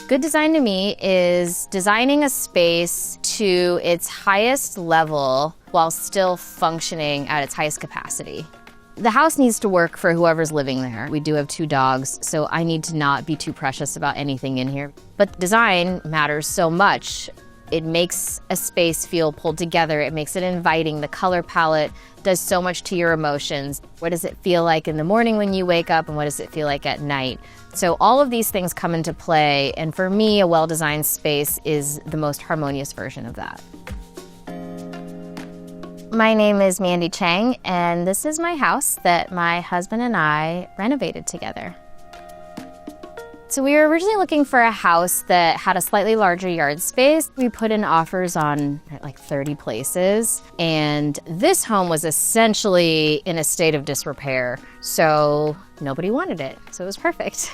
Good design to me is designing a space to its highest level while still functioning at its highest capacity. The house needs to work for whoever's living there. We do have 2 dogs, so I need to not be too precious about anything in here. But design matters so much. It makes a space feel pulled together. It makes it inviting. The color palette does so much to your emotions. What does it feel like in the morning when you wake up, and what does it feel like at night? So all of these things come into play, and for me, a well-designed space is the most harmonious version of that. My name is Mandy Cheng, and this is my house that my husband and I renovated together. So we were originally looking for a house that had a slightly larger yard space. We put in offers on like 30 places, and this home was essentially in a state of disrepair, so nobody wanted it, so it was perfect.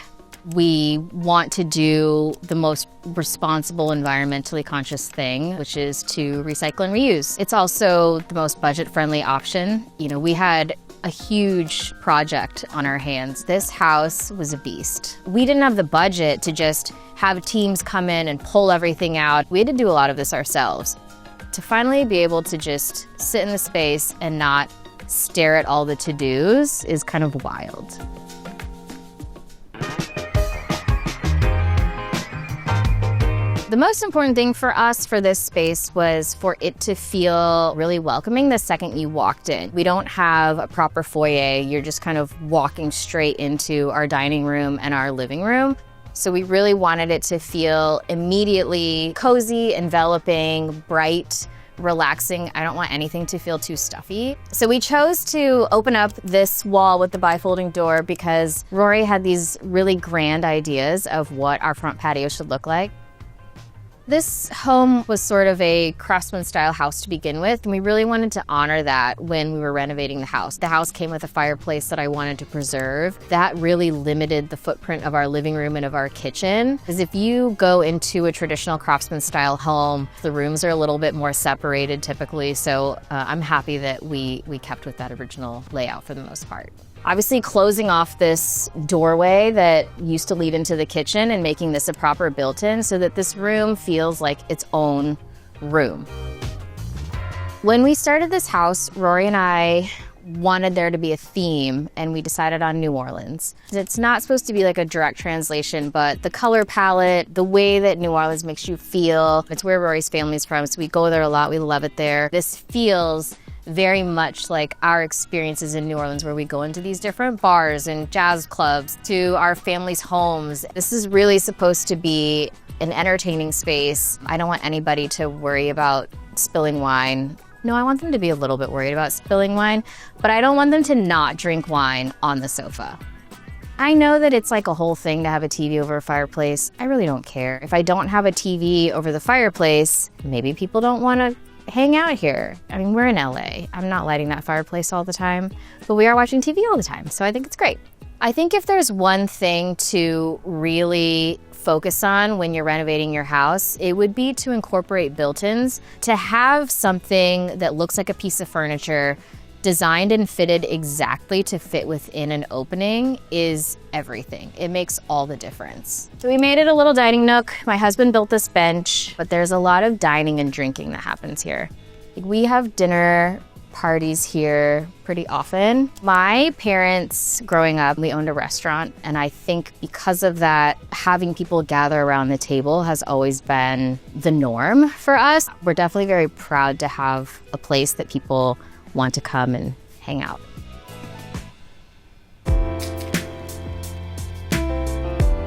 We want to do the most responsible, environmentally conscious thing, which is to recycle and reuse. It's also the most budget-friendly option. You know, we had a huge project on our hands. This house was a beast. We didn't have the budget to just have teams come in and pull everything out. We had to do a lot of this ourselves. To finally be able to just sit in the space and not stare at all the to-dos is kind of wild. The most important thing for us for this space was for it to feel really welcoming the second you walked in. We don't have a proper foyer. You're just kind of walking straight into our dining room and our living room. So we really wanted it to feel immediately cozy, enveloping, bright, relaxing. I don't want anything to feel too stuffy. So we chose to open up this wall with the bifolding door because Rory had these really grand ideas of what our front patio should look like. This home was sort of a Craftsman style house to begin with, and we really wanted to honor that when we were renovating the house. The house came with a fireplace that I wanted to preserve. That really limited the footprint of our living room and of our kitchen. Because if you go into a traditional Craftsman style home, the rooms are a little bit more separated typically, so I'm happy that we kept with that original layout for the most part. Obviously closing off this doorway that used to lead into the kitchen and making this a proper built-in so that this room feels like its own room. When we started this house, Rory and I wanted there to be a theme, and we decided on New Orleans. It's not supposed to be like a direct translation, but the color palette, the way that New Orleans makes you feel, it's where Rory's family's from, so we go there a lot, we love it there. This feels very much like our experiences in New Orleans, where we go into these different bars and jazz clubs, to our family's homes. This is really supposed to be an entertaining space. I don't want anybody to worry about spilling wine. No, I want them to be a little bit worried about spilling wine, but I don't want them to not drink wine on the sofa. I know that it's like a whole thing to have a TV over a fireplace. I really don't care. If I don't have a TV over the fireplace, maybe people don't want to hang out here. I mean, we're in LA. I'm not lighting that fireplace all the time, but we are watching TV all the time, so I think it's great. I think if there's one thing to really focus on when you're renovating your house, it would be to incorporate built-ins. To have something that looks like a piece of furniture designed and fitted exactly to fit within an opening is everything. It makes all the difference. So we made it a little dining nook. My husband built this bench, but there's a lot of dining and drinking that happens here. We have dinner parties here pretty often. My parents, growing up, we owned a restaurant, and I think because of that, having people gather around the table has always been the norm for us. We're definitely very proud to have a place that people want to come and hang out.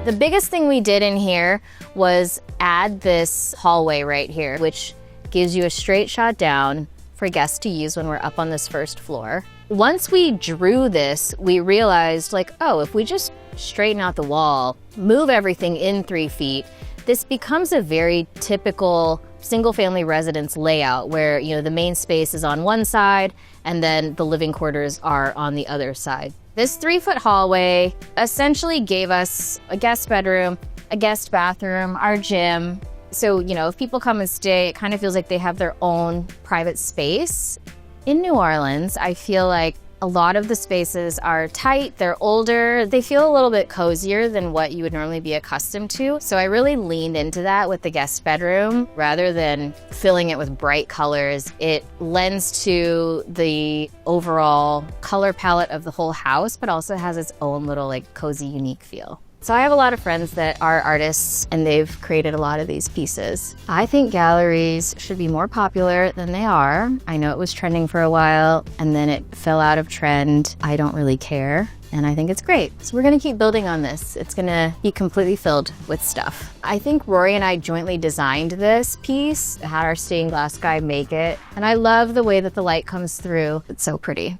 The biggest thing we did in here was add this hallway right here, which gives you a straight shot down for guests to use when we're up on this first floor. Once we drew this, we realized, like, oh, if we just straighten out the wall, move everything in 3 feet, this becomes a very typical single-family residence layout where, you know, the main space is on one side and then the living quarters are on the other side. This 3-foot hallway essentially gave us a guest bedroom, a guest bathroom, our gym. So, you know, if people come and stay, it kind of feels like they have their own private space. In New Orleans, I feel like A lot of the spaces are tight, they're older, they feel a little bit cozier than what you would normally be accustomed to. So I really leaned into that with the guest bedroom. Rather than filling it with bright colors, it lends to the overall color palette of the whole house, but also has its own little like cozy, unique feel. So I have a lot of friends that are artists and they've created a lot of these pieces. I think galleries should be more popular than they are. I know it was trending for a while and then it fell out of trend. I don't really care and I think it's great. So we're gonna keep building on this. It's gonna be completely filled with stuff. I think Rory and I jointly designed this piece, had our stained glass guy make it, and I love the way that the light comes through. It's so pretty.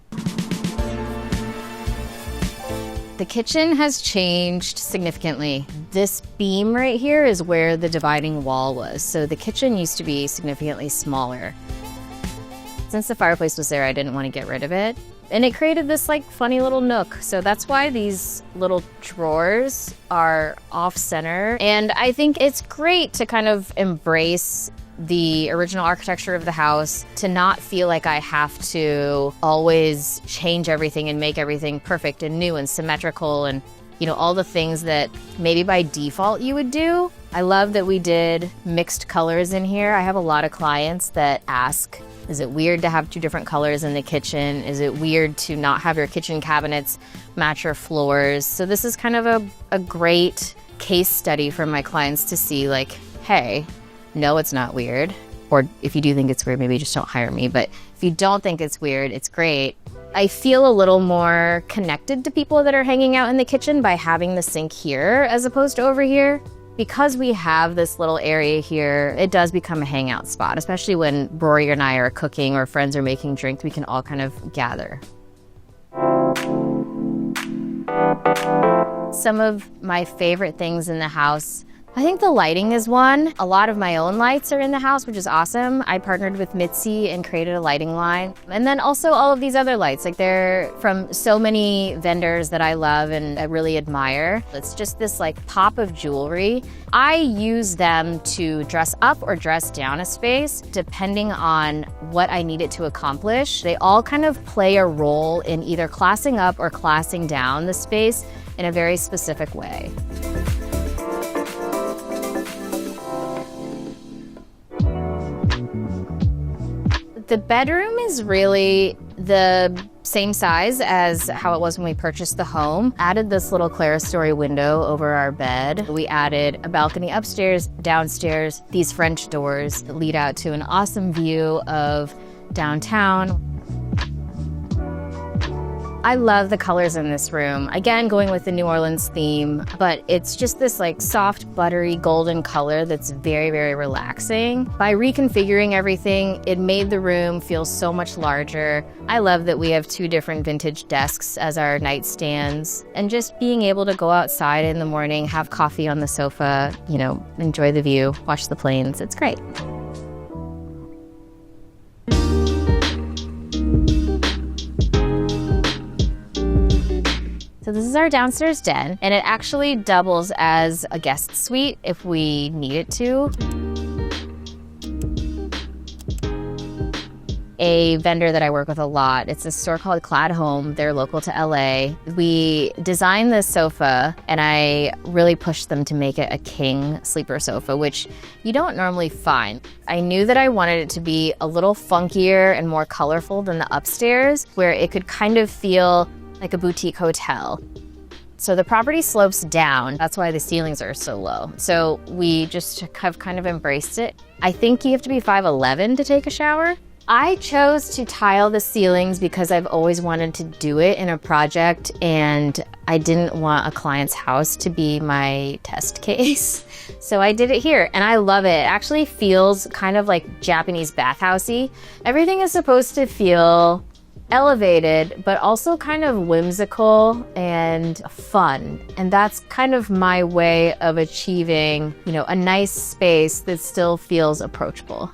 The kitchen has changed significantly. This beam right here is where the dividing wall was. So the kitchen used to be significantly smaller. Since the fireplace was there, I didn't want to get rid of it. And it created this like funny little nook. So that's why these little drawers are off center. And I think it's great to kind of embrace the original architecture of the house, to not feel like I have to always change everything and make everything perfect and new and symmetrical and, you know, all the things that maybe by default you would do. I love that we did mixed colors in here. I have a lot of clients that ask, is it weird to have two different colors in the kitchen? Is it weird to not have your kitchen cabinets match your floors? So this is kind of a great case study for my clients to see like, hey, no, it's not weird. Or if you do think it's weird, maybe just don't hire me. But if you don't think it's weird, it's great. I feel a little more connected to people that are hanging out in the kitchen by having the sink here as opposed to over here. Because we have this little area here, it does become a hangout spot, especially when Rory and I are cooking or friends are making drinks, we can all kind of gather. Some of my favorite things in the house, I think the lighting is one. A lot of my own lights are in the house, which is awesome. I partnered with Mitzi and created a lighting line. And then also all of these other lights, like they're from so many vendors that I love and I really admire. It's just this like pop of jewelry. I use them to dress up or dress down a space, depending on what I need it to accomplish. They all kind of play a role in either classing up or classing down the space in a very specific way. The bedroom is really the same size as how it was when we purchased the home. Added this little clerestory window over our bed. We added a balcony upstairs, downstairs, these French doors that lead out to an awesome view of downtown. I love the colors in this room. Again, going with the New Orleans theme, but it's just this like soft, buttery, golden color that's very, very relaxing. By reconfiguring everything, it made the room feel so much larger. I love that we have two different vintage desks as our nightstands, and just being able to go outside in the morning, have coffee on the sofa, you know, enjoy the view, watch the planes. It's great. So this is our downstairs den, and it actually doubles as a guest suite if we need it to. A vendor that I work with a lot, it's a store called Clad Home. They're local to LA. We designed this sofa, and I really pushed them to make it a king sleeper sofa, which you don't normally find. I knew that I wanted it to be a little funkier and more colorful than the upstairs, where it could kind of feel like a boutique hotel. So the property slopes down. That's why the ceilings are so low. So we just have kind of embraced it. I think you have to be 5'11" to take a shower. I chose to tile the ceilings because I've always wanted to do it in a project, and I didn't want a client's house to be my test case. So I did it here, and I love it. It actually feels kind of like Japanese bathhousey. Everything is supposed to feel elevated, but also kind of whimsical and fun. And that's kind of my way of achieving, you know, a nice space that still feels approachable.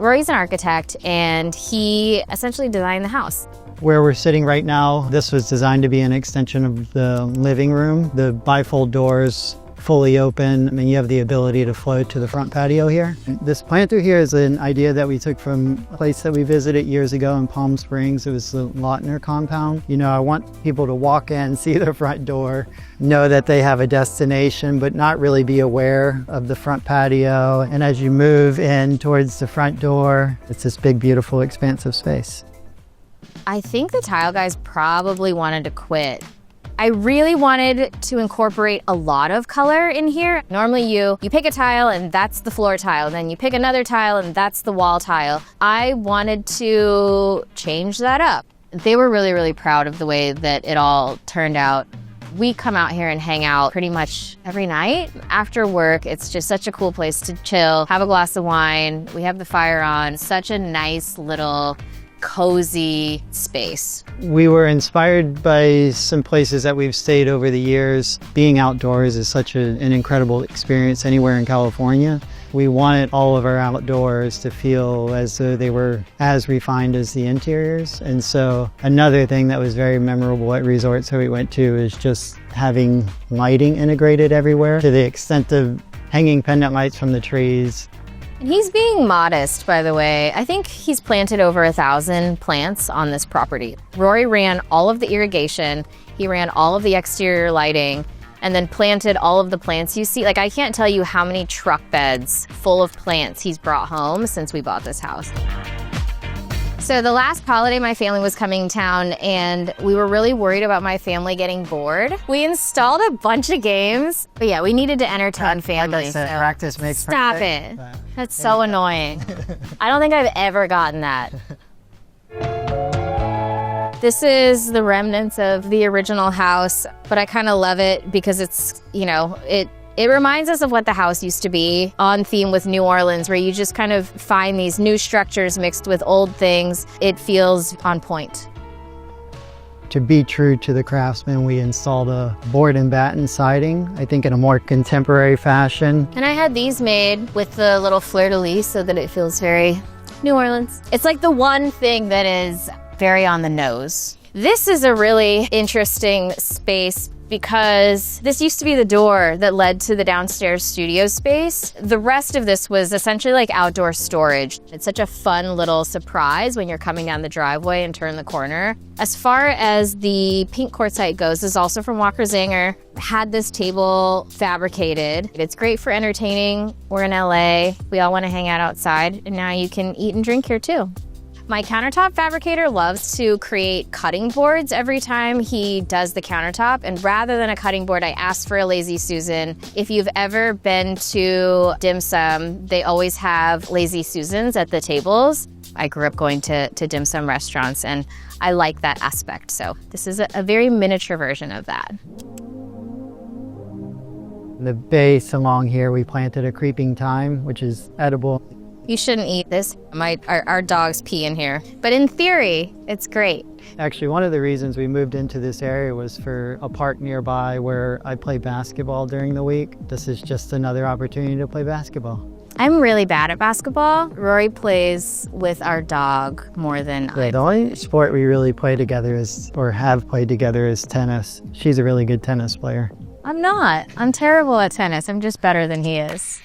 Rory's an architect, and he essentially designed the house. Where we're sitting right now, this was designed to be an extension of the living room. The bifold doors fully open, and you have the ability to float to the front patio here. This plant through here is an idea that we took from a place that we visited years ago in Palm Springs. It was the Lautner compound. You know, I want people to walk in, see the front door, know that they have a destination, but not really be aware of the front patio. And as you move in towards the front door, it's this big, beautiful, expansive space. I think the tile guys probably wanted to quit. I really wanted to incorporate a lot of color in here. Normally you pick a tile and that's the floor tile, then you pick another tile and that's the wall tile. I wanted to change that up. They were really, really proud of the way that it all turned out. We come out here and hang out pretty much every night. After work, it's just such a cool place to chill, have a glass of wine. We have the fire on. Such a nice little cozy space. We were inspired by some places that we've stayed over the years. Being outdoors is such an incredible experience anywhere in California. We wanted all of our outdoors to feel as though they were as refined as the interiors. And so another thing that was very memorable at resorts that we went to is just having lighting integrated everywhere, to the extent of hanging pendant lights from the trees. He's being modest, by the way. I think he's planted over 1,000 plants on this property. Rory ran all of the irrigation, he ran all of the exterior lighting, and then planted all of the plants you see. Like, I can't tell you how many truck beds full of plants he's brought home since we bought this house. So the last holiday, my family was coming to town and we were really worried about my family getting bored. We installed a bunch of games, but yeah, we needed to entertain family. Like I said, practice makes Stop perfect. it. That's so annoying. I don't think I've ever gotten that. This is the remnants of the original house, but I kind of love it because it's, you know, it reminds us of what the house used to be, on theme with New Orleans, where you just kind of find these new structures mixed with old things. It feels on point. To be true to the Craftsman, we installed a board and batten siding, I think in a more contemporary fashion. And I had these made with the little fleur-de-lis so that it feels very New Orleans. It's like the one thing that is very on the nose. This is a really interesting space because this used to be the door that led to the downstairs studio space. The rest of this was essentially like outdoor storage. It's such a fun little surprise when you're coming down the driveway and turn the corner. As far as the pink quartzite goes, this is also from Walker Zanger. Had this table fabricated. It's great for entertaining. We're in LA. We all want to hang out outside, and now you can eat and drink here too. My countertop fabricator loves to create cutting boards every time he does the countertop, and rather than a cutting board, I asked for a Lazy Susan. If you've ever been to dim sum, they always have Lazy Susans at the tables. I grew up going to dim sum restaurants, and I like that aspect, so this is a very miniature version of that. The base along here, we planted a creeping thyme, which is edible. You shouldn't eat this. Our dogs pee in here. But in theory, it's great. Actually, one of the reasons we moved into this area was for a park nearby where I play basketball during the week. This is just another opportunity to play basketball. I'm really bad at basketball. Rory plays with our dog more than I do. The only sport we really play together have played together is tennis. She's a really good tennis player. I'm not. I'm terrible at tennis. I'm just better than he is.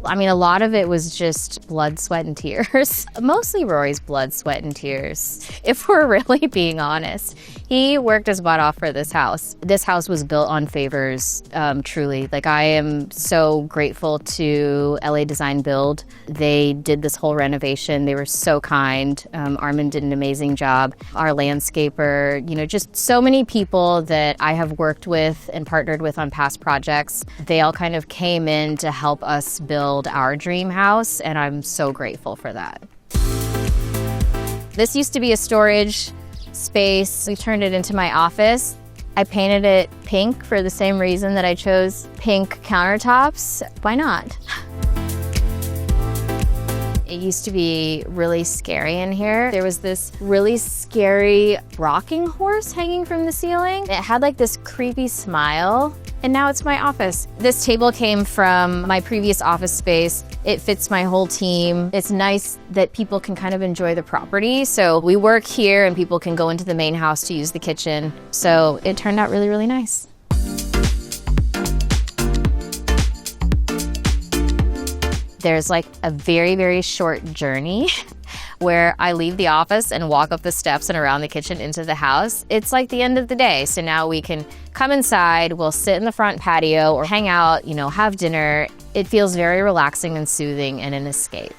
I mean, a lot of it was just blood, sweat, and tears. Mostly Rory's blood, sweat, and tears. If we're really being honest, he worked his butt off for this house. This house was built on favors, truly. Like, I am so grateful to LA Design Build. They did this whole renovation. They were so kind. Armin did an amazing job. Our landscaper, you know, just so many people that I have worked with and partnered with on past projects. They all kind of came in to help us build our dream house, and I'm so grateful for that. This used to be a storage space. We turned it into my office. I painted it pink for the same reason that I chose pink countertops. Why not? It used to be really scary in here. There was this really scary rocking horse hanging from the ceiling. It had like this creepy smile, and now it's my office. This table came from my previous office space. It fits my whole team. It's nice that people can kind of enjoy the property. So we work here and people can go into the main house to use the kitchen. So it turned out really, really nice. There's like a very, very short journey where I leave the office and walk up the steps and around the kitchen into the house. It's like the end of the day. So now we can come inside, we'll sit in the front patio or hang out, have dinner. It feels very relaxing and soothing and an escape.